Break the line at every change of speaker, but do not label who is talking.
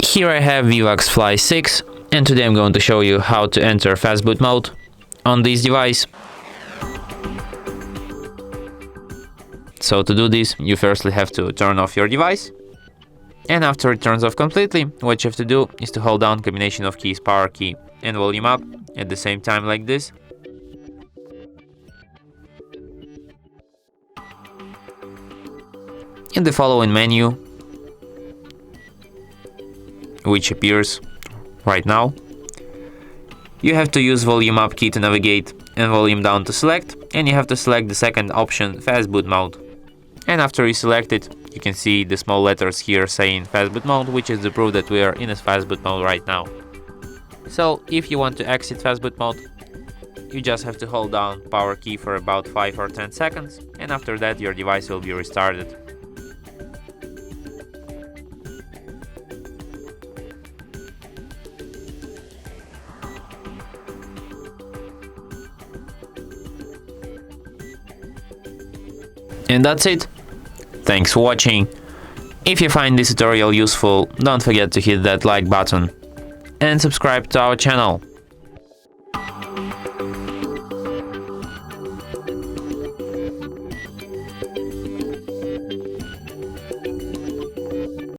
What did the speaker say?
Here I have VIVAX Fly 6, and today I'm going to show you how to enter Fastboot mode on this device. So to do this, you firstly have to turn off your device, and after it turns off completely, what you have to do is to hold down combination of keys, power key and volume up at the same time like this. In the following menu, which appears right now, you have to use volume up key to navigate and volume down to select, and you have to select the second option, Fastboot mode. And after you select it, you can see the small letters here saying Fastboot mode, which is the proof that we are in a Fastboot mode right now. So if you want to exit Fastboot mode, you just have to hold down power key for about 5 or 10 seconds, and after that your device will be restarted. And that's it. Thanks for watching. If you find this tutorial useful, don't forget to hit that like button and subscribe to our channel.